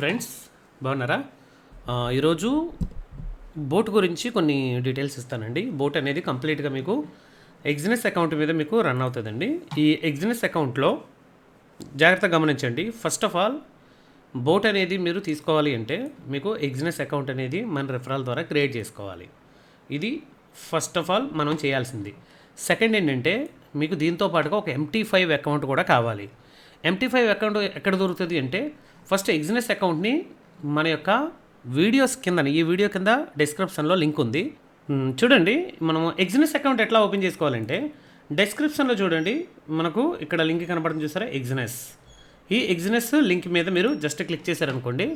Friends, బాగున్నారా? ఈరోజు boat గురించి కొన్ని డీటెయిల్స్ ఇస్తానండి. బోట్ అనేది కంప్లీట్గా మీకు ఎగ్జినెస్ అకౌంట్ మీద మీకు రన్ అవుతుందండి. ఈ ఎగ్జినెస్ అకౌంట్లో జాగ్రత్తగా గమనించండి. ఫస్ట్ ఆఫ్ ఆల్ బోట్ అనేది మీరు తీసుకోవాలి అంటే మీకు ఎగ్జినెస్ అకౌంట్ అనేది మన రెఫరల్ ద్వారా క్రియేట్ చేసుకోవాలి. ఇది ఫస్ట్ ఆఫ్ ఆల్ మనం చేయాల్సింది. సెకండ్ ఏంటంటే మీకు దీంతో పాటుగా ఒక MT5 అకౌంట్ కూడా కావాలి. MT5 అకౌంట్ ఎక్కడ దొరుకుతుంది అంటే ఫస్ట్ ఎగ్జినెస్ అకౌంట్ని మన యొక్క వీడియోస్ కింద, ఈ వీడియో కింద డిస్క్రిప్షన్లో లింక్ ఉంది. చూడండి, మనం ఎగ్జినెస్ అకౌంట్ ఎట్లా ఓపెన్ చేసుకోవాలంటే డిస్క్రిప్షన్లో చూడండి, మనకు ఇక్కడ లింక్ కనపడుతుంది, చూసారా? ఈ ఎగ్జినెస్ లింక్ మీద మీరు జస్ట్ క్లిక్ చేశారనుకోండి,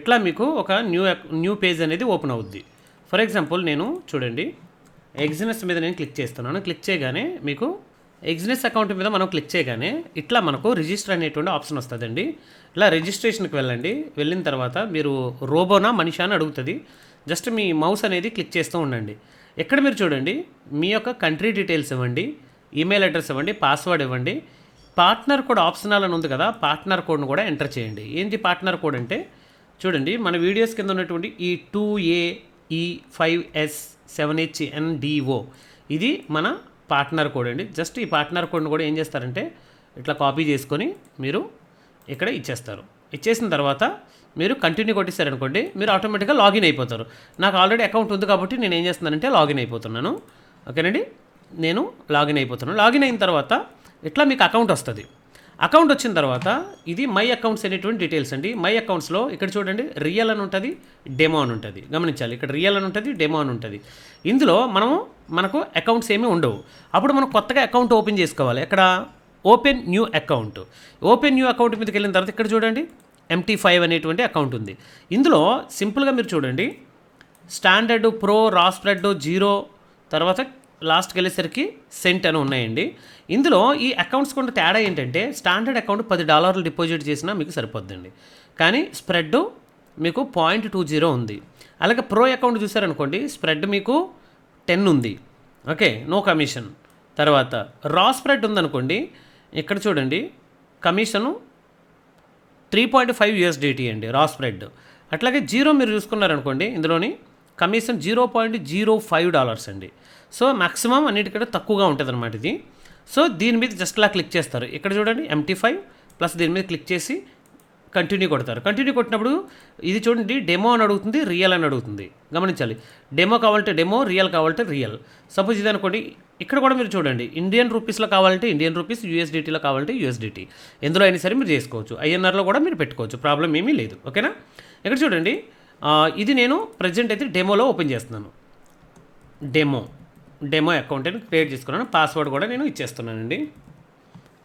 ఇట్లా మీకు ఒక న్యూ పేజ్ అనేది ఓపెన్ అవుద్ది. ఫర్ ఎగ్జాంపుల్ నేను చూడండి, ఎగ్జినెస్ మీద నేను క్లిక్ చేస్తున్నాను. క్లిక్ చేయగానే మీకు ఎగ్జినెస్ అకౌంట్ మీద మనం క్లిక్ చేయగానే ఇట్లా మనకు రిజిస్టర్ అనేటువంటి ఆప్షన్ వస్తుందండి. ఇలా రిజిస్ట్రేషన్కి వెళ్ళండి. వెళ్ళిన తర్వాత మీరు రోబోనా మనిషా అని అడుగుతుంది. జస్ట్ మీ మౌస్ అనేది క్లిక్ చేస్తూ ఉండండి. ఇక్కడ మీరు చూడండి, మీ యొక్క కంట్రీ డీటెయిల్స్ ఇవ్వండి, ఈమెయిల్ అడ్రస్ ఇవ్వండి, పాస్వర్డ్ ఇవ్వండి. పార్ట్నర్ కోడ్ ఆప్షనల్ అని ఉంది కదా, పార్ట్నర్ కోడ్ను కూడా ఎంటర్ చేయండి. ఏంటి పార్ట్నర్ కోడ్ అంటే చూడండి, మన వీడియోస్ కింద ఉన్నటువంటి ఈ 2AE5S7HNDO ఇది మన పార్ట్నర్ కోడ్ అండి. జస్ట్ ఈ పార్ట్నర్ కోడ్ని కూడా ఏం చేస్తారంటే ఇట్లా కాపీ చేసుకొని మీరు ఇక్కడ ఇచ్చేస్తారు. ఇచ్చేసిన తర్వాత మీరు కంటిన్యూ కొట్టేశారనుకోండి, మీరు ఆటోమేటిక్గా లాగిన్ అయిపోతారు. నాకు ఆల్రెడీ అకౌంట్ ఉంది కాబట్టి నేను ఏం చేస్తున్నానంటే లాగిన్ అయిపోతున్నాను. ఓకేనండి, నేను లాగిన్ అయిపోతున్నాను. లాగిన్ అయిన తర్వాత ఇట్లా మీకు అకౌంట్ వస్తుంది. అకౌంట్ వచ్చిన తర్వాత ఇది మై అకౌంట్స్ అనేటువంటి డీటెయిల్స్ అండి. మై అకౌంట్స్లో ఇక్కడ చూడండి, రియల్ అని ఉంటుంది, డెమో అని ఉంటుంది. గమనించాలి, ఇక్కడ రియల్ అని ఉంటుంది, డెమో అని ఉంటుంది. ఇందులో మనకు అకౌంట్స్ ఏమీ ఉండవు. అప్పుడు మనం కొత్తగా అకౌంట్ ఓపెన్ చేసుకోవాలి. ఇక్కడ open new account. Open new account మీదకి వెళ్ళిన తర్వాత ఇక్కడ చూడండి, MT5 అనేటువంటి అకౌంట్ ఉంది. ఇందులో సింపుల్గా మీరు చూడండి, స్టాండర్డ్, ప్రో, రా స్ప్రెడ్, జీరో, తర్వాత లాస్ట్కి వెళ్ళేసరికి సెంట్ అని ఉన్నాయండి. ఇందులో ఈ అకౌంట్స్ కొంత తేడా ఏంటంటే స్టాండర్డ్ అకౌంట్ $10 డిపాజిట్ చేసినా మీకు సరిపోద్దండి, కానీ స్ప్రెడ్ మీకు 0.20 ఉంది. అలాగే ప్రో అకౌంట్ చూసారనుకోండి, స్ప్రెడ్ మీకు 10 ఉంది. Okay, no commission. తర్వాత రా స్ప్రెడ్ ఉందనుకోండి, ఇక్కడ చూడండి, కమిషను 3.5 USDT అండి రా స్ప్రెడ్. అట్లాగే జీరో మీరు చూసుకున్నారనుకోండి, ఇందులోని కమిషన్ $0.05 అండి. సో మ్యాక్సిమం అన్నిటికంటే తక్కువగా ఉంటుంది అనమాట ఇది. సో దీని మీద జస్ట్ ఇలా క్లిక్ చేస్తారు. ఇక్కడ చూడండి, MT5 ప్లస్ దీని మీద క్లిక్ చేసి కంటిన్యూ కొడతారు. కంటిన్యూ కొట్టినప్పుడు ఇది చూడండి, డెమో అని అడుగుతుంది, రియల్ అని అడుగుతుంది. గమనించాలి, డెమో కావాలంటే డెమో, రియల్ కావాలంటే రియల్. సపోజ్ ఇది అనుకోండి, ఇక్కడ కూడా మీరు చూడండి, ఇండియన్ రూపీస్లో కావాలంటే ఇండియన్ రూపీస్, USDTలో కావాలంటే USDT. ఎందులో అయినా సరే మీరు చేసుకోవచ్చు. INRలో కూడా మీరు పెట్టుకోవచ్చు, ప్రాబ్లం ఏమీ లేదు. ఓకేనా? ఇక్కడ చూడండి, ఇది నేను ప్రజెంట్ అయితే డెమోలో ఓపెన్ చేస్తున్నాను. డెమో అకౌంట్ అని క్రియేట్ చేసుకున్నాను. పాస్వర్డ్ కూడా నేను ఇచ్చేస్తున్నానండి.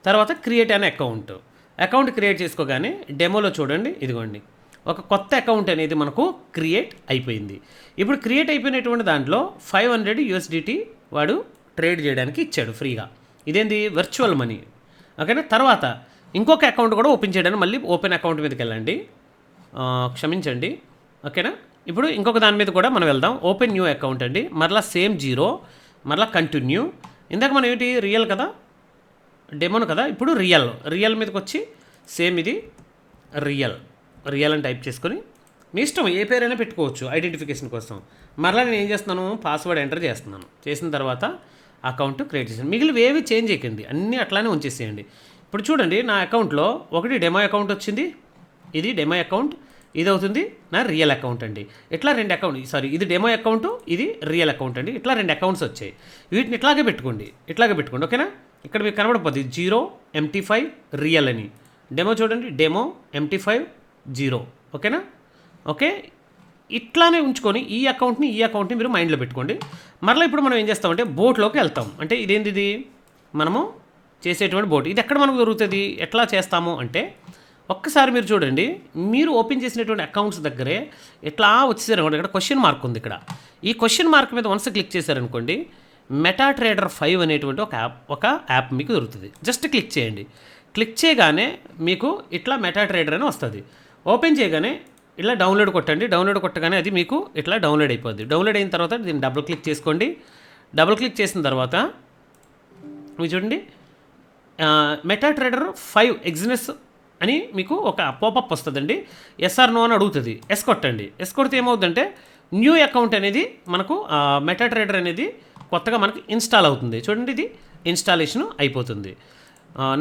తర్వాత క్రియేట్ అనే అకౌంట్ క్రియేట్ చేసుకోగానే డెమోలో చూడండి, ఇదిగోండి, ఒక కొత్త అకౌంట్ అనేది మనకు క్రియేట్ అయిపోయింది. ఇప్పుడు క్రియేట్ అయిపోయినటువంటి దాంట్లో 500 USDT వాడు ట్రేడ్ చేయడానికి ఇచ్చాడు ఫ్రీగా. ఇదేంది? Virtual money. ఓకేనా? తర్వాత ఇంకొక అకౌంట్ కూడా ఓపెన్ చేయడానికి మళ్ళీ ఓపెన్ అకౌంట్ మీదకి వెళ్ళండి. క్షమించండి. ఓకేనా? ఇప్పుడు ఇంకొక దాని మీద కూడా మనం వెళ్దాం. ఓపెన్ న్యూ అకౌంట్ అండి. మరలా సేమ్ జీరో, మరలా కంటిన్యూ. ఇందాక మనం ఏంటి, రియల్ కదా, డెమోను కదా, ఇప్పుడు రియల్ మీదకి వచ్చి సేమ్ ఇది రియల్ అని టైప్ చేసుకొని మీ ఇష్టం ఏ పేరైనా పెట్టుకోవచ్చు ఐడెంటిఫికేషన్ కోసం. మరలా నేను ఏం చేస్తున్నాను, పాస్వర్డ్ ఎంటర్ చేస్తున్నాను. చేసిన తర్వాత అకౌంట్ క్రియేట్ చేసాను. మిగిలిన ఏవి చేంజ్ చేయకండి, అన్నీ అట్లానే ఉంచేసేయండి. ఇప్పుడు చూడండి, నా అకౌంట్లో ఒకటి డెమో అకౌంట్ వచ్చింది, ఇది డెమో అకౌంట్, ఇది అవుతుంది నా రియల్ అకౌంట్ అండి. ఇట్లా రెండు అకౌంట్, ఇది డెమో అకౌంట్, ఇది రియల్ అకౌంట్ అండి. ఇట్లా 2 అకౌంట్స్ వచ్చాయి. వీటిని ఇట్లాగే పెట్టుకోండి. ఓకేనా? ఇక్కడ మీకు కనబడిపోద్ది జీరో, MT5, రియల్ అని. డెమో చూడండి, డెమో, MT5, జీరో. ఓకేనా? ఓకే, ఇట్లానే ఉంచుకొని ఈ అకౌంట్ని మీరు మైండ్లో పెట్టుకోండి. మరలా ఇప్పుడు మనం ఏం చేస్తామంటే బోట్లోకి వెళ్తాం. అంటే ఇదేంటిది, మనము చేసేటువంటి బోట్. ఇది ఎక్కడ మనకు దొరుకుతుంది, ఎట్లా చేస్తాము అంటే ఒక్కసారి మీరు చూడండి, మీరు ఓపెన్ చేసినటువంటి అకౌంట్స్ దగ్గరే ఎట్లా వచ్చేసారనుకోండి, ఇక్కడ క్వశ్చన్ మార్క్ ఉంది. ఇక్కడ ఈ క్వశ్చన్ మార్క్ మీద వన్స్ క్లిక్ చేశారనుకోండి, మెటాట్రేడర్ 5 అనేటువంటి ఒక యాప్ మీకు దొరుకుతుంది. జస్ట్ క్లిక్ చేయండి. క్లిక్ చేయగానే మీకు ఇట్లా మెటాట్రేడర్ అని వస్తుంది. ఓపెన్ చేయగానే ఇట్లా డౌన్లోడ్ కొట్టండి. డౌన్లోడ్ కొట్టగానే అది మీకు ఇట్లా డౌన్లోడ్ అయిపోద్ది. డౌన్లోడ్ అయిన తర్వాత దీన్ని డబుల్ క్లిక్ చేసుకోండి. డబుల్ క్లిక్ చేసిన తర్వాత మీరు చూడండి, మెటాట్రేడర్ 5 ఎగ్జినెస్ అని మీకు ఒక పాపప్ వస్తుందండి. ఎస్ఆర్ నో అని అడుగుతుంది. ఎస్ కొట్టండి. ఎస్ కొడితే ఏమవుతుందంటే న్యూ అకౌంట్ అనేది మనకు మెటా ట్రేడర్ అనేది కొత్తగా మనకి ఇన్స్టాల్ అవుతుంది. చూడండి, ఇది ఇన్స్టాలేషన్ అయిపోతుంది.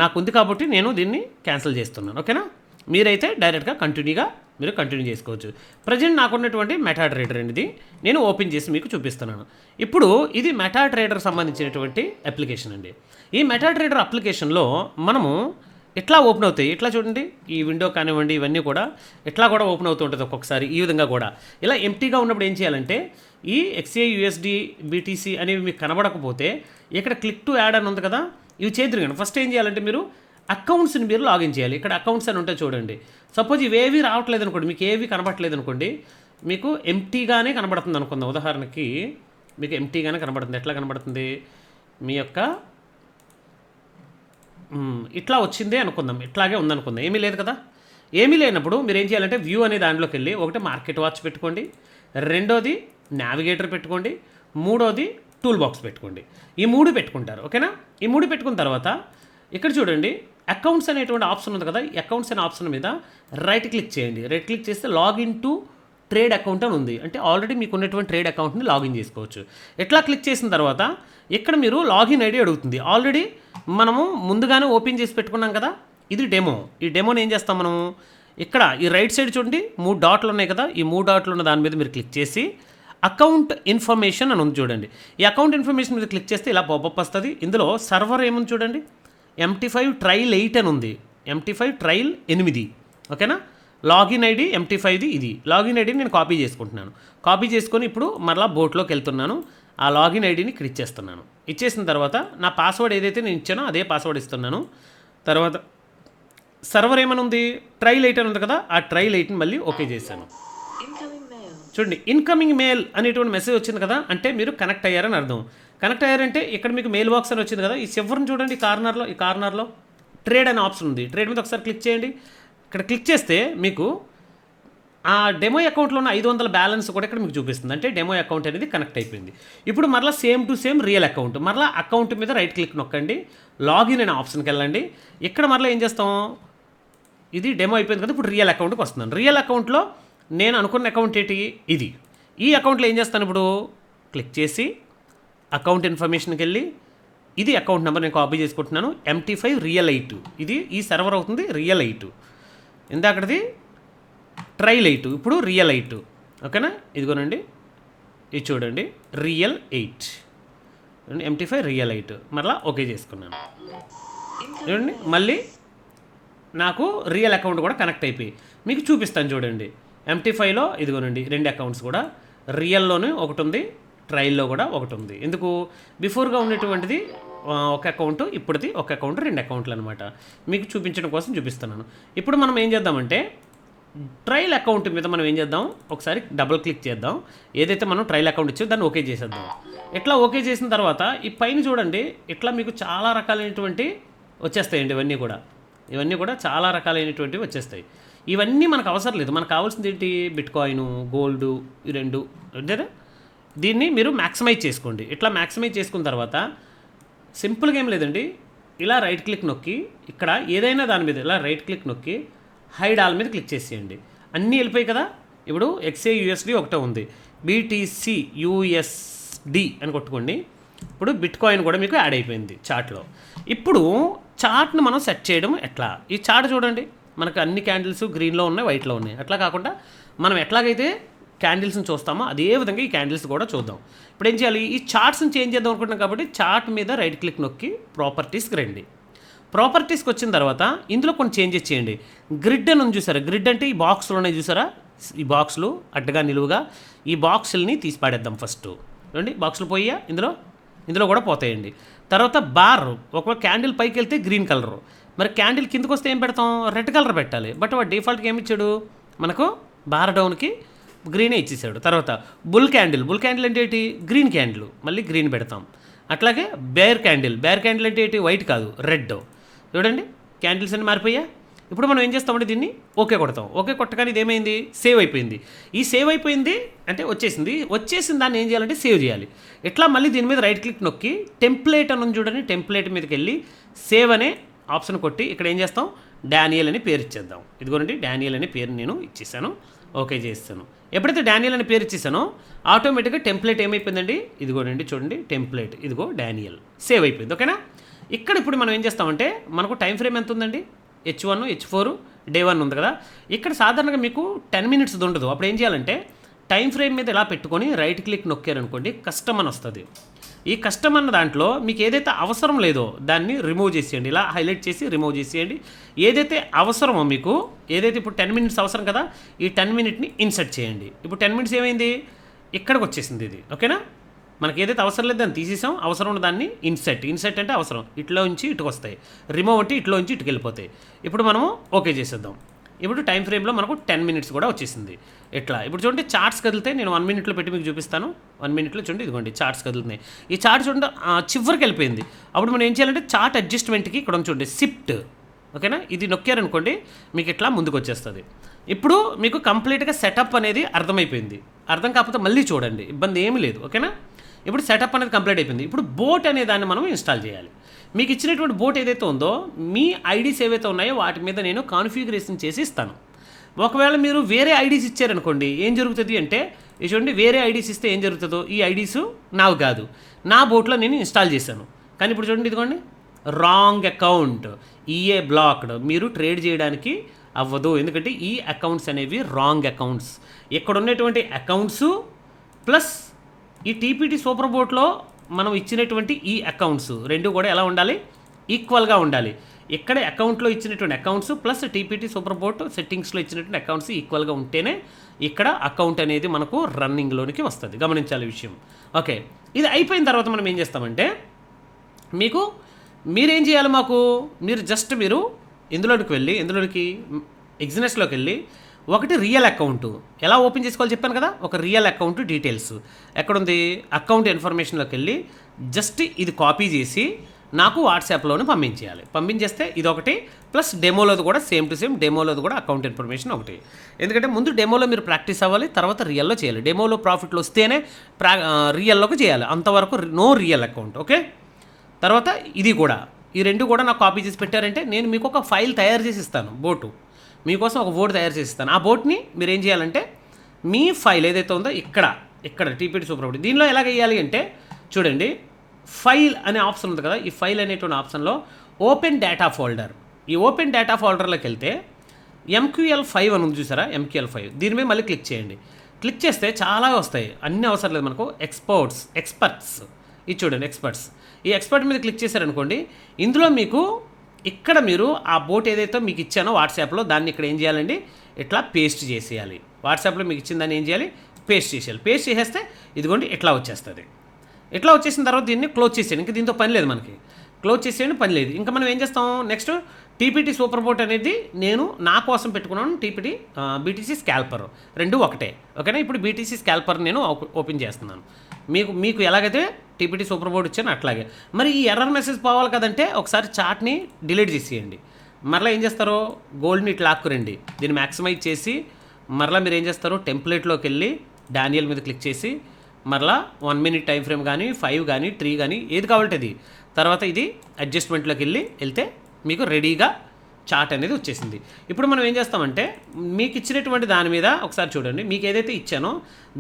నాకు ఉంది కాబట్టి నేను దీన్ని క్యాన్సిల్ చేస్తున్నాను. ఓకేనా, మీరైతే డైరెక్ట్గా మీరు కంటిన్యూ చేసుకోవచ్చు. ప్రజెంట్ నాకున్నటువంటి మెటా ట్రేడర్ అనేది నేను ఓపెన్ చేసి మీకు చూపిస్తున్నాను. ఇప్పుడు ఇది మెటా ట్రేడర్ సంబంధించినటువంటి అప్లికేషన్ అండి. ఈ మెటా ట్రేడర్ అప్లికేషన్లో మనము ఎట్లా ఓపెన్ అవుతాయి, ఇట్లా చూడండి, ఈ విండో కానివ్వండి, ఇవన్నీ కూడా ఇట్లా కూడా ఓపెన్ అవుతూ ఉంటుంది ఒక్కొక్కసారి. ఈ విధంగా కూడా ఇలా ఎంప్టీగా ఉన్నప్పుడు ఏం చేయాలంటే ఈ XAY USD BTC అనేవి మీకు కనబడకపోతే ఇక్కడ క్లిక్ టు యాడ్ అని ఉంది కదా, ఇవి చేద్దరు కానీ ఫస్ట్ ఏం చేయాలంటే మీరు అకౌంట్స్ని మీరు లాగిన్ చేయాలి. ఇక్కడ అకౌంట్స్ అని ఉంటాయి చూడండి. సపోజ్ ఇవేవి రావట్లేదు అనుకోండి, మీకు ఏవి కనబడట్లేదు అనుకోండి, మీకు ఎంప్టీగానే కనబడుతుంది అనుకుందాం. ఉదాహరణకి మీకు ఎంప్టీగానే కనబడుతుంది. ఎట్లా కనబడుతుంది, మీ యొక్క ఇట్లా వచ్చిందే అనుకుందాం, ఇట్లాగే ఉందనుకుందాం, ఏమీ లేదు కదా. ఏమీ లేనప్పుడు మీరు ఏం చేయాలంటే వ్యూ అనే దాంట్లోకి వెళ్ళి ఒకటి మార్కెట్ వాచ్ పెట్టుకోండి, రెండోది నావిగేటర్ పెట్టుకోండి, మూడోది టూల్ బాక్స్ పెట్టుకోండి. ఈ 3 పెట్టుకుంటారు. ఓకేనా, ఈ 3 పెట్టుకున్న తర్వాత ఇక్కడ చూడండి అకౌంట్స్ అనేటువంటి ఆప్షన్ ఉంది కదా, ఈ అకౌంట్స్ అనే ఆప్షన్ మీద రైట్ క్లిక్ చేయండి. రైట్ క్లిక్ చేస్తే లాగిన్ టు ట్రేడ్ అకౌంట్ అని ఉంది. అంటే ఆల్రెడీ మీకు ఉన్నటువంటి ట్రేడ్ అకౌంట్ని లాగిన్ చేసుకోవచ్చు. ఎట్లా క్లిక్ చేసిన తర్వాత ఇక్కడ మీరు లాగిన్ ఐడి అడుగుతుంది. ఆల్రెడీ మనము ముందుగానే ఓపెన్ చేసి పెట్టుకున్నాం కదా, ఇది డెమో. ఈ డెమోని ఏం చేస్తాం మనము, ఇక్కడ ఈ రైట్ సైడ్ చూడండి 3 డాట్లు ఉన్నాయి కదా, ఈ 3 డాట్లు ఉన్న దాని మీద మీరు క్లిక్ చేసి అకౌంట్ ఇన్ఫర్మేషన్ అని ఉంది చూడండి. ఈ అకౌంట్ ఇన్ఫర్మేషన్ మీద క్లిక్ చేస్తే ఇలా పాపప్ వస్తుంది. ఇందులో సర్వర్ ఏముంది చూడండి, MT5 ట్రయల్ 8 అని ఉంది, MT5 ట్రయల్ 8. ఓకేనా, లాగిన్ ఐడి MT5ది ఇది. లాగిన్ ఐడిని నేను కాపీ చేసుకుంటున్నాను. కాపీ చేసుకొని ఇప్పుడు మరలా బోట్లోకి వెళ్తున్నాను. ఆ లాగిన్ ఐడిని ఇక్కడ ఇచ్చేస్తున్నాను. ఇచ్చేసిన తర్వాత నా పాస్వర్డ్ ఏదైతే నేను ఇచ్చానో అదే పాస్వర్డ్ ఇస్తున్నాను. తర్వాత సర్వర్ ఏమని ఉంది, ట్రయల్ 8 అని ఉంది కదా, ఆ ట్రయల్ 8ని మళ్ళీ ఓకే చేశాను. చూడండి, ఇన్కమింగ్ మెయిల్ అనేటువంటి మెసేజ్ వచ్చింది కదా, అంటే మీరు కనెక్ట్ అయ్యారని అర్థం. కనెక్ట్ అయ్యారంటే ఇక్కడ మీకు మెయిల్ బాక్స్ అని వచ్చింది కదా, ఈ చివరిని చూడండి, ఈ కార్నర్లో ట్రేడ్ అనే ఆప్షన్ ఉంది. ట్రేడ్ మీద ఒకసారి క్లిక్ చేయండి. ఇక్కడ క్లిక్ చేస్తే మీకు ఆ డెమో అకౌంట్లో ఉన్న 500 బ్యాలెన్స్ కూడా ఇక్కడ మీకు చూపిస్తుంది. అంటే డెమో అకౌంట్ అనేది కనెక్ట్ అయిపోయింది. ఇప్పుడు మరలా same to same real account, మరలా అకౌంట్ మీద రైట్ క్లిక్ నొక్కండి, లాగిన్ అనే ఆప్షన్కి వెళ్ళండి. ఇక్కడ మరలా ఏం చేస్తాం, ఇది డెమో అయిపోయింది కదా, ఇప్పుడు రియల్ అకౌంట్కి వస్తున్నాను. రియల్ అకౌంట్లో నేను అనుకున్న అకౌంట్ ఏంటి, ఇది. ఈ అకౌంట్లో ఏం చేస్తాను, ఇప్పుడు క్లిక్ చేసి అకౌంట్ ఇన్ఫర్మేషన్కి వెళ్ళి ఇది అకౌంట్ నెంబర్ నేను కాపీ చేసుకుంటున్నాను, MT5 రియల్ 8. ఇది ఈ సర్వర్ అవుతుంది రియల్ 8. ఇందాకటిది ట్రయల్ 8, ఇప్పుడు రియల్ 8. ఓకేనా, ఇదిగోనండి, ఇది చూడండి రియల్ 8, MT5 రియల్ 8. మరలా ఓకే చేసుకున్నాను. చూడండి, మళ్ళీ నాకు రియల్ అకౌంట్ కూడా కనెక్ట్ అయిపోయి మీకు చూపిస్తాను. చూడండి, MT5లో ఇదిగోనండి 2 అకౌంట్స్ కూడా, రియల్లోనే ఒకటి ఉంది, ట్రయల్లో కూడా ఒకటి ఉంది. ఎందుకు, బిఫోర్గా ఉన్నటువంటిది ఒక అకౌంట్, ఇప్పుడుది ఒక అకౌంట్, 2 అకౌంట్లు అనమాట. మీకు చూపించడం కోసం చూపిస్తున్నాను. ఇప్పుడు మనం ఏం చేద్దామంటే ట్రయల్ అకౌంట్ మీద మనం ఏం చేద్దాం, ఒకసారి డబుల్ క్లిక్ చేద్దాం. ఏదైతే మనం ట్రయల్ అకౌంట్ ఇచ్చామో దాన్ని ఓకే చేసేద్దాం. ఇట్లా ఓకే చేసిన తర్వాత ఈ పైన చూడండి, ఇట్లా మీకు చాలా రకాలైనటువంటి వచ్చేస్తాయండి. ఇవన్నీ కూడా చాలా రకాలైనటువంటివి వచ్చేస్తాయి. ఇవన్నీ మనకు అవసరం లేదు. మనకు కావాల్సింది ఏంటి, బిట్కాయిన్, గోల్డ్, ఈ 2 అంతేనా. దీన్ని మీరు మ్యాక్సిమైజ్ చేసుకోండి. ఇట్లా మ్యాక్సిమైజ్ చేసుకున్న తర్వాత సింపుల్గా ఏం లేదండి, ఇలా రైట్ క్లిక్ నొక్కి ఇక్కడ ఏదైనా దాని మీద ఇలా రైట్ క్లిక్ నొక్కి హైడ్ ఆల్ మీద క్లిక్ చేసేయండి. అన్నీ వెళ్ళిపోయి కదా. ఇప్పుడు XAY USD ఒకటే ఉంది, BTC USD అని కొట్టుకోండి. ఇప్పుడు బిట్కాయిన్ కూడా మీకు యాడ్ అయిపోయింది చార్ట్లో. ఇప్పుడు చార్ట్ను మనం సెట్ చేయడం ఎట్లా, ఈ చార్ట్ చూడండి, మనకు అన్ని క్యాండిల్స్ గ్రీన్లో ఉన్నాయి, వైట్లో ఉన్నాయి. అట్లా కాకుండా మనం ఎట్లాగైతే క్యాండిల్స్ని చూస్తామో అదే విధంగా ఈ క్యాండిల్స్ కూడా చూద్దాం. ఇప్పుడు ఏం చేయాలి, ఈ చార్ట్స్ని చేంజ్ చేద్దాం అనుకుంటున్నాం కాబట్టి చార్ట్ మీద రైట్ క్లిక్ నొక్కి ప్రాపర్టీస్కి రండి. ప్రాపర్టీస్కి వచ్చిన తర్వాత ఇందులో కొన్ని చేంజెస్ చేయండి. గ్రిడ్ అని ఉంది చూసారా, గ్రిడ్ అంటే ఈ బాక్స్లు ఉన్నాయి చూసారా, ఈ బాక్స్లు అడ్డగా నిలువుగా, ఈ బాక్సుల్ని తీసి పాడేద్దాం ఫస్ట్. చూడండి, బాక్సులు పోయా, ఇందులో కూడా పోతాయండి. తర్వాత బార్, ఒకవేళ క్యాండిల్ పైకి వెళ్తే గ్రీన్ కలరు, మరి క్యాండిల్ కిందకు వస్తే ఏం పెడతాం, రెడ్ కలర్ పెట్టాలి. బట్ వాడు డిఫాల్ట్గా ఏమి ఇచ్చాడు, మనకు బార్ డౌన్కి గ్రీనే ఇచ్చేసాడు. తర్వాత బుల్ క్యాండిల్ అంటే ఏంటి, గ్రీన్ క్యాండిల్, మళ్ళీ గ్రీన్ పెడతాం. అట్లాగే బేర్ క్యాండిల్ అంటే ఏంటి, వైట్ కాదు, రెడ్. చూడండి, క్యాండిల్స్ అన్ని మారిపోయా. ఇప్పుడు మనం ఏం చేస్తామంటే దీన్ని ఓకే కొడతాం. ఓకే కొట్టగానే ఇది ఏమైంది, సేవ్ అయిపోయింది. ఈ సేవ్ అయిపోయింది అంటే వచ్చేసిన దాన్ని ఏం చేయాలంటే సేవ్ చేయాలి. ఇట్లా మళ్ళీ దీని మీద రైట్ క్లిక్ నొక్కి టెంప్లేట్ అని చూడండి, టెంప్లేట్ మీదకి వెళ్ళి సేవ్ అనే ఆప్షన్ కొట్టి ఇక్కడ ఏం చేస్తాం, డానియల్ అని పేరు ఇచ్చేద్దాం. ఇదిగోనండి డానియల్ అనే పేరు నేను ఇచ్చేసాను. ఓకే చేస్తాను. ఎప్పుడైతే డానియల్ అని పేరు ఇచ్చేసానో ఆటోమేటిక్గా టెంప్లెట్ ఏమైపోయిందండి, ఇదిగోనండి చూడండి టెంప్లెట్, ఇదిగో డానియల్ సేవ్ అయిపోయింది. ఓకేనా. ఇక్కడ ఇప్పుడు మనం ఏం చేస్తామంటే మనకు టైం ఫ్రేమ్ ఎంత ఉందండి, H1 H4 డే 1 ఉంది కదా. ఇక్కడ సాధారణంగా మీకు 10 minutes ఉండదు. అప్పుడు ఏం చేయాలంటే టైం ఫ్రేమ్ మీద ఇలా పెట్టుకొని రైట్ క్లిక్ నొక్కారనుకోండి, కస్టమ్ అని వస్తుంది. ఈ కస్టమ్ అన్న దాంట్లో మీకు ఏదైతే అవసరం లేదో దాన్ని రిమూవ్ చేసేయండి. ఇలా హైలైట్ చేసి రిమూవ్ చేసేయండి. ఏదైతే అవసరమో మీకు, ఏదైతే ఇప్పుడు 10 minutes అవసరం కదా, ఈ 10 minutesని ఇన్సర్ట్ చేయండి. ఇప్పుడు 10 minutes ఏమైంది, ఇక్కడికి వచ్చేసింది ఇది. ఓకేనా. మనకి ఏదైతే అవసరం లేదు దాన్ని తీసేసాం, అవసరం ఉన్న దాన్ని ఇన్సర్ట్ అంటే అవసరం, ఇట్లో నుంచి ఇటుకు వస్తాయి, రిమూవ్ అంటే ఇట్లో నుంచి ఇటుకు వెళ్ళిపోతాయి. ఇప్పుడు మనము ఓకే చేసేద్దాం. ఇప్పుడు టైం ఫ్రేమ్లో మనకు 10 minutes కూడా వచ్చేసింది. ఎట్లా ఇప్పుడు చూడండి చార్ట్స్ కదిలితే నేను 1 minute పెట్టి మీకు చూపిస్తాను. 1 minute చూడండి, ఇదిగోండి చార్ట్స్ కదులుతున్నాయి. ఈ చార్ట్ చూడండి చివరికి వెళ్ళిపోయింది. అప్పుడు మనం ఏం చేయాలంటే చార్ట్ అడ్జస్ట్మెంట్కి ఇక్కడ చూడండి షిఫ్ట్, ఓకేనా, ఇది నొక్కారనుకోండి మీకు ఇట్లా ముందుకు వచ్చేస్తుంది. ఇప్పుడు మీకు కంప్లీట్గా సెటప్ అనేది అర్థమైపోయింది. అర్థం కాకపోతే మళ్ళీ చూడండి, ఇబ్బంది ఏమీ లేదు. ఓకేనా. ఇప్పుడు సెటప్ అనేది కంప్లీట్ అయిపోయింది. ఇప్పుడు బోట్ అనే దాన్ని మనం ఇన్స్టాల్ చేయాలి. మీకు ఇచ్చినటువంటి బోట్ ఏదైతే ఉందో మీ ఐడీస్ ఏవైతే ఉన్నాయో వాటి మీద నేను కాన్ఫిగరేషన్ చేసి ఇస్తాను. ఒకవేళ మీరు వేరే ఐడీస్ ఇచ్చారనుకోండి ఏం జరుగుతుంది అంటే, ఇది చూడండి వేరే ఐడీస్ ఇస్తే ఏం జరుగుతుందో, ఈ ఐడీస్ నావి కాదు, నా బోట్లో నేను ఇన్స్టాల్ చేశాను. కానీ ఇప్పుడు చూడండి ఇదిగోండి రాంగ్ అకౌంట్, ఈఏ బ్లాక్డ్, మీరు ట్రేడ్ చేయడానికి అవ్వదు. ఎందుకంటే ఈ అకౌంట్స్ అనేవి రాంగ్ అకౌంట్స్. ఇక్కడ ఉన్నటువంటి అకౌంట్స్ ప్లస్ ఈ టీపీటీ సూపర్ బోట్లో మనం ఇచ్చినటువంటి ఈ అకౌంట్స్ రెండు కూడా ఎలా ఉండాలి, ఈక్వల్గా ఉండాలి. ఇక్కడ అకౌంట్లో ఇచ్చినటువంటి accounts plus TPT super bot సెట్టింగ్స్లో ఇచ్చినటువంటి అకౌంట్స్ ఈక్వల్గా ఉంటేనే ఇక్కడ అకౌంట్ అనేది మనకు రన్నింగ్లోనికి వస్తుంది. గమనించాలి విషయం. ఓకే, ఇది అయిపోయిన తర్వాత మనం ఏం చేస్తామంటే మీరేం చేయాలి, మీరు జస్ట్ ఇందులోకి ఎగ్జినెస్లోకి వెళ్ళి ఒకటి రియల్ అకౌంట్ ఎలా ఓపెన్ చేసుకోవాలి చెప్పాను కదా, ఒక రియల్ అకౌంట్ డీటెయిల్స్ ఎక్కడుంది, అకౌంట్ ఇన్ఫర్మేషన్లోకి వెళ్ళి జస్ట్ ఇది కాపీ చేసి నాకు వాట్సాప్లోనే పంపించేయాలి. పంపించేస్తే ఇది ఒకటి ప్లస్ డెమోలోది కూడా సేమ్ టు సేమ్, డెమోలోది కూడా అకౌంట్ ఇన్ఫర్మేషన్ ఒకటి. ఎందుకంటే ముందు డెమోలో మీరు ప్రాక్టీస్ అవ్వాలి, తర్వాత రియల్లో చేయాలి. డెమోలో ప్రాఫిట్లు వస్తేనే రియల్లోకి చేయాలి, అంతవరకు నో రియల్ అకౌంట్. ఓకే. తర్వాత ఇది కూడా, ఈ రెండు కూడా నాకు కాపీ చేసి పెట్టారంటే నేను మీకు ఒక ఫైల్ తయారు చేసి ఇస్తాను. బోటు మీకోసం ఒక బోర్డు తయారు చేసి ఇస్తాను. ఆ బోట్ని మీరు ఏం చేయాలంటే మీ ఫైల్ ఏదైతే ఉందో ఇక్కడ టీపీటీ సూపర్ బోట్ దీనిలో ఎలాగ వేయాలి అంటే చూడండి, ఫైల్ అనే ఆప్షన్ ఉంది కదా, ఈ ఫైల్ అనేటువంటి ఆప్షన్లో ఓపెన్ డేటా ఫోల్డర్, ఈ ఓపెన్ డేటా ఫోల్డర్లోకి వెళ్తే MQL5 అని ఉంది చూసారా, MQL5 దీని మీద మళ్ళీ క్లిక్ చేయండి. క్లిక్ చేస్తే చాలా వస్తాయి, అన్నీ అవసరం లేదు మనకు. ఎక్స్పర్ట్స్ ఇది చూడండి, ఎక్స్పర్ట్స్, ఈ ఎక్స్పర్ట్ మీద క్లిక్ చేశారనుకోండి, ఇందులో మీకు ఇక్కడ మీరు ఆ బోట్ ఏదైతే మీకు ఇచ్చానో వాట్సాప్లో దాన్ని ఇక్కడ ఏం చేయాలండి, ఇట్లా పేస్ట్ చేసేయాలి. వాట్సాప్లో మీకు ఇచ్చిన దాన్ని ఏం చేయాలి, పేస్ట్ చేసేయాలి. పేస్ట్ చేసేస్తే ఇదిగోండి ఇట్లా వచ్చేస్తుంది. ఇట్లా వచ్చేసిన తర్వాత దీన్ని క్లోజ్ చేసేయండి. ఇంకా దీంతో పని లేదు, మనకి క్లోజ్ చేసేయండి, పని లేదు. ఇంకా మనం ఏం చేస్తాం నెక్స్ట్, టీపీటీ సూపర్ బోట్ అనేది నేను నా కోసం పెట్టుకున్నాను, BTC స్కాల్పర్ రెండు ఒకటే. ఓకేనా. ఇప్పుడు BTC స్కాల్పర్ నేను ఓపెన్ చేస్తున్నాను. మీకు ఎలాగైతే టీపీటీ సూపర్ బోర్డ్ ఇచ్చాను అట్లాగే. మరి ఈ ఎర్రర్ మెసేజ్ పోవాలి కదంటే ఒకసారి చార్ట్ని డిలీట్ చేసేయండి. మరలా ఏం చేస్తారో గోల్డ్ని ఇట్లా లాక్కురండి, దీన్ని మ్యాక్సిమైజ్ చేసి మరలా మీరు ఏం చేస్తారో టెంప్లెట్లోకి వెళ్ళి డానియల్ మీద క్లిక్ చేసి మరలా 1 minute టైం ఫ్రేమ్ కానీ 5 కానీ 3 కానీ ఏది కావాలంటే అది, తర్వాత ఇది అడ్జస్ట్మెంట్లోకి వెళ్తే మీకు రెడీగా చార్ట్ అనేది వచ్చేసింది. ఇప్పుడు మనం ఏం చేస్తామంటే మీకు ఇచ్చినటువంటి దాని మీద ఒకసారి చూడండి, మీకు ఏదైతే ఇచ్చానో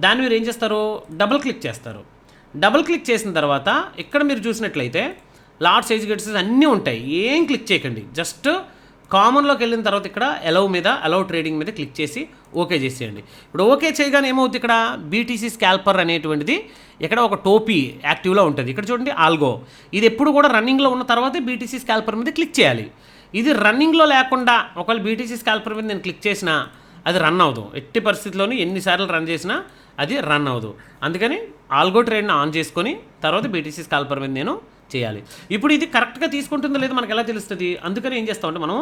దాన్ని మీరు ఏం చేస్తారో డబుల్ క్లిక్ చేస్తారు. డబుల్ క్లిక్ చేసిన తర్వాత ఇక్కడ మీరు చూసినట్లయితే లార్జ్ సైజ్ గెట్స్ అన్నీ ఉంటాయి. ఏం క్లిక్ చేయకండి, జస్ట్ కామన్లోకి వెళ్ళిన తర్వాత ఇక్కడ అలౌ ట్రేడింగ్ మీద క్లిక్ చేసి ఓకే చేసేయండి. ఇప్పుడు ఓకే చేయగానే ఏమవుతుంది, ఇక్కడ BTC స్కాల్పర్ అనేటువంటిది ఇక్కడ ఒక టోపీ యాక్టివ్లో ఉంటుంది. ఇక్కడ చూడండి ఆల్గో, ఇది ఎప్పుడు కూడా రన్నింగ్లో ఉన్న తర్వాతే BTC స్కాల్పర్ మీద క్లిక్ చేయాలి. ఇది రన్నింగ్లో లేకుండా ఒకవేళ BTC స్కాల్పర్ మీద నేను క్లిక్ చేసినా అది రన్ అవ్వదు. ఎట్టి పరిస్థితుల్లోనూ ఎన్నిసార్లు రన్ చేసినా అది రన్ అవ్వదు. అందుకని ఆల్గో ట్రేడ్ని ఆన్ చేసుకొని తర్వాత BTC స్కాల్పర్ మీద నేను చేయాలి. ఇప్పుడు ఇది కరెక్ట్గా తీసుకుంటుందో లేదో మనకు ఎలా తెలుస్తుంది, అందుకని ఏం చేస్తామంటే మనం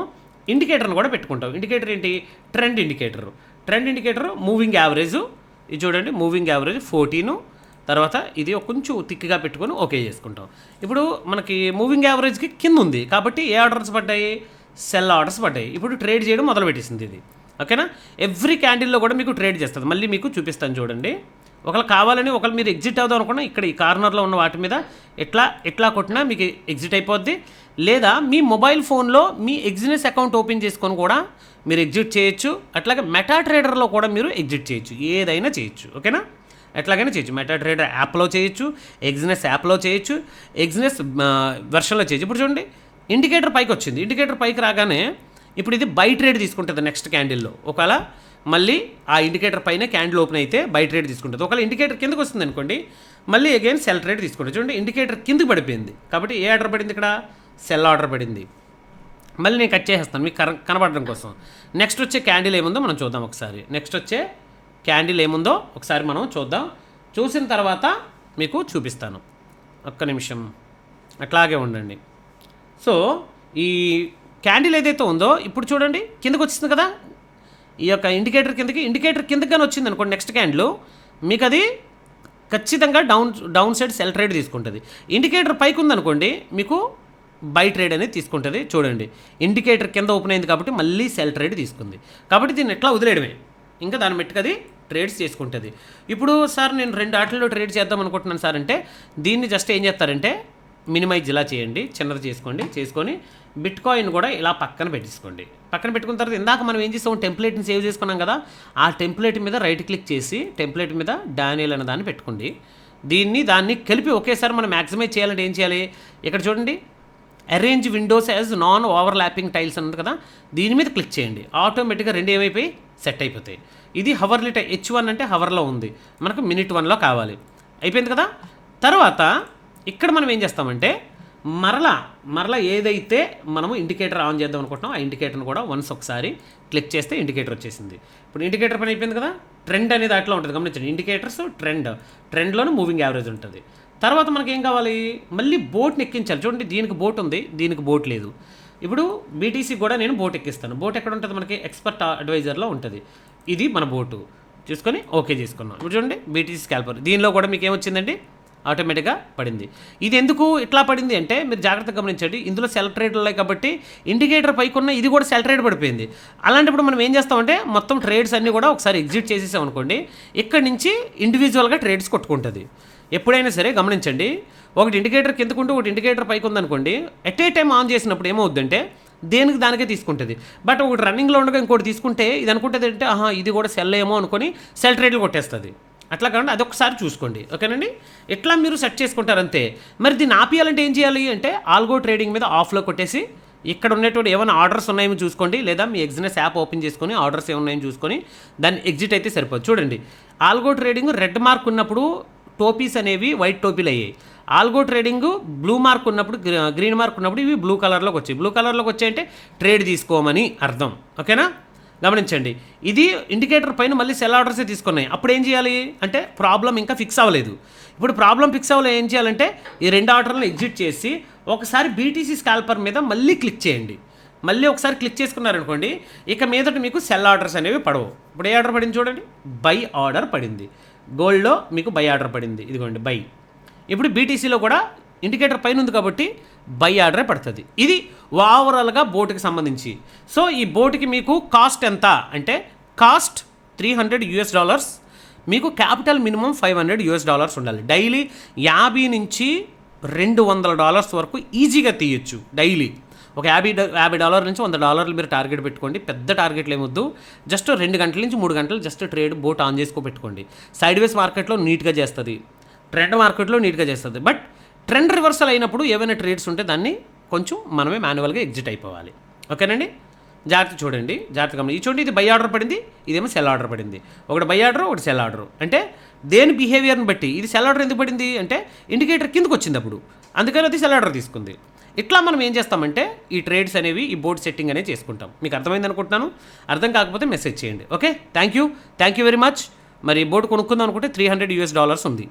ఇండికేటర్ని కూడా పెట్టుకుంటాం. ఇండికేటర్ ఏంటి, ట్రెండ్ ఇండికేటర్ మూవింగ్ యావరేజ్, ఇది చూడండి మూవింగ్ యావరేజ్ 14, తర్వాత ఇది కొంచెం థిక్గా పెట్టుకొని ఓకే చేసుకుంటాం. ఇప్పుడు మనకి మూవింగ్ యావరేజ్కి కింద ఉంది కాబట్టి ఏ ఆర్డర్స్ పడ్డాయి, సెల్ ఆర్డర్స్ పడ్డాయి. ఇప్పుడు ట్రేడ్ చేయడం మొదలుపెట్టేసింది ఇది. ఓకేనా. ఎవ్రీ క్యాండిల్లో కూడా మీకు ట్రేడ్ చేస్తుంది. మళ్ళీ మీకు చూపిస్తాను చూడండి. ఒకవేళ మీరు ఎగ్జిట్ అవుదాం అనుకున్నా ఇక్కడ ఈ కార్నర్లో ఉన్న వాటి మీద ఎట్లా కొట్టినా మీకు ఎగ్జిట్ అయిపోద్ది. లేదా మీ మొబైల్ ఫోన్లో మీ ఎగ్జినెస్ అకౌంట్ ఓపెన్ చేసుకొని కూడా మీరు ఎగ్జిట్ చేయొచ్చు. అట్లాగే మెటా ట్రేడర్లో కూడా మీరు ఎగ్జిట్ చేయొచ్చు, ఏదైనా చేయొచ్చు. ఓకేనా, ఎట్లాగైనా చేయొచ్చు. మెటా ట్రేడర్ యాప్లో చేయొచ్చు, ఎగ్జినెస్ యాప్లో చేయొచ్చు, ఎగ్జినెస్ వెర్షన్లో చేయొచ్చు. ఇప్పుడు చూడండి, ఇండికేటర్ పైకి వచ్చింది. ఇండికేటర్ పైకి రాగానే ఇప్పుడు ఇది బై ట్రేడ్ తీసుకుంటుంది నెక్స్ట్ క్యాండిల్లో. ఒకవేళ మళ్ళీ ఆ ఇండికేటర్ పైన క్యాండిల్ ఓపెన్ అయితే బై ట్రేడ్ తీసుకుంటుంది. ఒకవేళ ఇండికేటర్ కిందకు వస్తుంది అనుకోండి, మళ్ళీ అగైన్ సెల్ ట్రేడ్ తీసుకుంటుంది. చూడండి, ఇండికేటర్ కిందకి పడిపోయింది కాబట్టి ఏ ఆర్డర్ పడింది, ఇక్కడ సెల్ ఆర్డర్ పడింది. మళ్ళీ నేను కట్ చేసేస్తాను మీకు కనబడడం కోసం. నెక్స్ట్ వచ్చే క్యాండిల్ ఏముందో మనం చూద్దాం ఒకసారి. నెక్స్ట్ వచ్చే క్యాండిల్ ఏముందో ఒకసారి మనం చూద్దాం. చూసిన తర్వాత మీకు చూపిస్తాను. ఒక్క నిమిషం అట్లాగే ఉండండి. సో ఈ క్యాండిల్ ఏదైతే ఉందో ఇప్పుడు చూడండి కిందకు వచ్చింది కదా, ఈ యొక్క ఇండికేటర్ కిందకి కానీ వచ్చింది అనుకోండి నెక్స్ట్ క్యాండిల్, మీకు అది ఖచ్చితంగా డౌన్ సైడ్ సెల్ ట్రేడ్ తీసుకుంటుంది. ఇండికేటర్ పైకి ఉందనుకోండి మీకు బై ట్రేడ్ అనేది తీసుకుంటుంది. చూడండి, ఇండికేటర్ కింద ఓపెన్ అయింది కాబట్టి మళ్ళీ సెల్ ట్రేడ్ తీసుకుంది. కాబట్టి దీన్ని ఎట్లా వదిలేయడమే, ఇంకా దాన్ని పెట్టుకు అది ట్రేడ్స్ చేసుకుంటుంది. ఇప్పుడు సార్ నేను 2 ఆటల్లో ట్రేడ్ చేద్దాం అనుకుంటున్నాను సార్ అంటే, దీన్ని జస్ట్ ఏం చేస్తారంటే మినిమైజ్ ఇలా చేయండి, చిన్నది చేసుకొని బిట్ కాయిన్ కూడా ఇలా పక్కన పెట్టేసుకోండి. పక్కన పెట్టుకున్న తర్వాత ఇందాక మనం ఏం చేస్తాం, టెంప్లెట్ని సేవ్ చేసుకున్నాం కదా, ఆ టెంప్లెట్ మీద రైట్ క్లిక్ చేసి టెంప్లెట్ మీద డానియల్ అనే దాన్ని పెట్టుకోండి. దాన్ని కలిపి ఒకేసారి మనం మ్యాక్సిమైజ్ చేయాలంటే ఏం చేయాలి, ఇక్కడ చూడండి arrange Windows as non over lapping tiles అన్నది కదా, దీని మీద క్లిక్ చేయండి. ఆటోమేటిక్గా 2 ఏమైపోయి సెట్ అయిపోతాయి. ఇది హవర్లీ H1 అంటే హవర్లో ఉంది, మనకు మినిట్ 1లో కావాలి. అయిపోయింది కదా. తర్వాత ఇక్కడ మనం ఏం చేస్తామంటే మరలా ఏదైతే మనము ఇండికేటర్ ఆన్ చేద్దాం అనుకుంటున్నాం ఆ ఇండికేటర్ని కూడా వన్స్ ఒకసారి క్లిక్ చేస్తే ఇండికేటర్ వచ్చేసింది. ఇప్పుడు ఇండికేటర్ పని అయిపోయింది కదా. ట్రెండ్ అనేది అట్లా ఉంటుంది, గమనించండి. ఇండికేటర్స్ ట్రెండ్లోనే మూవింగ్ యావరేజ్ ఉంటుంది. తర్వాత మనకి ఏం కావాలి, మళ్ళీ బోట్ని ఎక్కించాలి. చూడండి, దీనికి బోట్ ఉంది, దీనికి బోట్ లేదు. ఇప్పుడు బీటీసీ కూడా నేను బోట్ ఎక్కిస్తాను. బోట్ ఎక్కడ ఉంటుంది, మనకి ఎక్స్పర్ట్ అడ్వైజర్లో ఉంటుంది. ఇది మన బోటు చూసుకొని ఓకే చేసుకున్నాం. ఇప్పుడు చూడండి, బీటీసీ స్కాల్పర్ దీనిలో కూడా మీకు ఏమొచ్చిందండి, ఆటోమేటిక్గా పడింది. ఇది ఎందుకు ఇట్లా పడింది అంటే మీరు జాగ్రత్తగా గమనించండి, ఇందులో సెల్ ట్రేడ్లు ఉన్నాయి కాబట్టి ఇండికేటర్ పైకి ఉన్న ఇది కూడా సెల్ ట్రేడ్ పడిపోయింది. అలాంటప్పుడు మనం ఏం చేస్తామంటే మొత్తం ట్రేడ్స్ అన్నీ కూడా ఒకసారి ఎగ్జిట్ చేసేసాం అనుకోండి, ఇక్కడి నుంచి ఇండివిజువల్గా ట్రేడ్స్ కొట్టుకుంటుంది. ఎప్పుడైనా సరే గమనించండి, ఒకటి ఇండికేటర్ కిందకుంటూ ఒకటి ఇండికేటర్ పైకి ఉందనుకోండి, ఎట్ ఏ టైం ఆన్ చేసినప్పుడు ఏమవుద్దంటే దానికే తీసుకుంటుంది. బట్ ఒకటి రన్నింగ్లో ఉండగా ఇంకోటి తీసుకుంటే ఇది అనుకుంటుంది అంటే ఇది కూడా సెల్ ఏమో అనుకొని సెల్ ట్రేడ్లు కొట్టేస్తుంది. అట్లా కాకుండా అదొకసారి చూసుకోండి. ఓకేనండి, ఎట్లా మీరు సెట్ చేసుకుంటారంతే. మరి దీన్ని ఆపియాలంటే ఏం చేయాలి అంటే ఆల్గో ట్రేడింగ్ మీద ఆఫ్లో కొట్టేసి ఇక్కడ ఉన్నటువంటి ఏమైనా ఆర్డర్స్ ఉన్నాయేమో చూసుకోండి, లేదా మీ ఎగ్జినెస్ యాప్ ఓపెన్ చేసుకొని ఆర్డర్స్ ఏమున్నాయో చూసుకొని దాన్ని ఎగ్జిట్ అయితే సరిపోదు. చూడండి, ఆల్గో ట్రేడింగ్ రెడ్ మార్క్ ఉన్నప్పుడు టోపీస్ అనేవి వైట్ టోపీలు అయ్యాయి. ఆల్గో ట్రేడింగ్ బ్లూ మార్క్ ఉన్నప్పుడు గ్రీన్ మార్క్ ఉన్నప్పుడు ఇవి బ్లూ కలర్లోకి వచ్చాయి. బ్లూ కలర్లోకి వచ్చాయంటే ట్రేడ్ తీసుకోమని అర్థం. ఓకేనా, గమనించండి. ఇది ఇండికేటర్ పైన మళ్ళీ సెల్ ఆర్డర్సే తీసుకున్నాయి. అప్పుడు ఏం చేయాలి అంటే ప్రాబ్లం ఇంకా ఫిక్స్ అవ్వలేదు. ఇప్పుడు ప్రాబ్లం ఫిక్స్ అవ్వలేదు, ఏం చేయాలంటే ఈ 2 ఆర్డర్లను ఎగ్జిట్ చేసి ఒకసారి బీటీసీ స్కాల్పర్ మీద మళ్ళీ క్లిక్ చేయండి. మళ్ళీ ఒకసారి క్లిక్ చేసుకున్నారనుకోండి, ఇక మీదట మీకు సెల్ ఆర్డర్స్ అనేవి పడవు. ఇప్పుడు ఏ ఆర్డర్ పడింది చూడండి, బై ఆర్డర్ పడింది. గోల్డ్లో మీకు బై ఆర్డర్ పడింది, ఇదిగోండి బై. ఇప్పుడు బీటీసీలో కూడా ఇండికేటర్ పైన ఉంది కాబట్టి బై ఆర్డరే పడుతుంది. ఇది ఓవరాల్గా బోటుకి సంబంధించి. సో ఈ బోటుకి మీకు కాస్ట్ ఎంత అంటే కాస్ట్ $300, మీకు క్యాపిటల్ మినిమం $500 ఉండాలి. డైలీ $50 నుంచి $200 వరకు ఈజీగా తీయచ్చు. డైలీ ఒక $50 నుంచి $100 మీరు టార్గెట్ పెట్టుకోండి. పెద్ద టార్గెట్లు ఏమొద్దు, జస్ట్ 2 గంటల నుంచి 3 గంటలు జస్ట్ ట్రేడ్ బోట్ ఆన్ చేసుకో పెట్టుకోండి. సైడ్ వేస్ మార్కెట్లో నీట్గా చేస్తుంది, ట్రెండ్ మార్కెట్లో నీట్గా చేస్తుంది. బట్ ట్రెండ్ రివర్సల్ అయినప్పుడు ఏవైనా ట్రేడ్స్ ఉంటే దాన్ని కొంచెం మనమే మాన్యువల్గా ఎగ్జిట్ అయిపోవాలి. ఓకేనండి, జాగ్రత్త చూడండి, జాగ్రత్తగా ఈ చూడండి, ఇది బై ఆర్డర్ పడింది, ఇదేమో సెల్ ఆర్డర్ పడింది. ఒకటి బై ఆర్డర్, ఒకటి సెల్ ఆర్డర్. అంటే దేని బిహేవియర్ని బట్టి ఇది సెల్ ఆర్డర్ ఎందుకు పడింది అంటే ఇండికేటర్ కిందకు వచ్చింది అప్పుడు, అందుకని అది సెల్ ఆర్డర్ తీసుకుంది. ఇట్లా మనం ఏం చేస్తామంటే ఈ ట్రేడ్స్ అనేవి ఈ బోర్డ్ సెట్టింగ్ అనేది చేసుకుంటాం. మీకు అర్థమైంది అనుకుంటున్నాను. అర్థం కాకపోతే మెసేజ్ చేయండి. Okay, thank you very much. మరి బోర్డు కొనుక్కుందాం అనుకుంటే $300 ఉంది.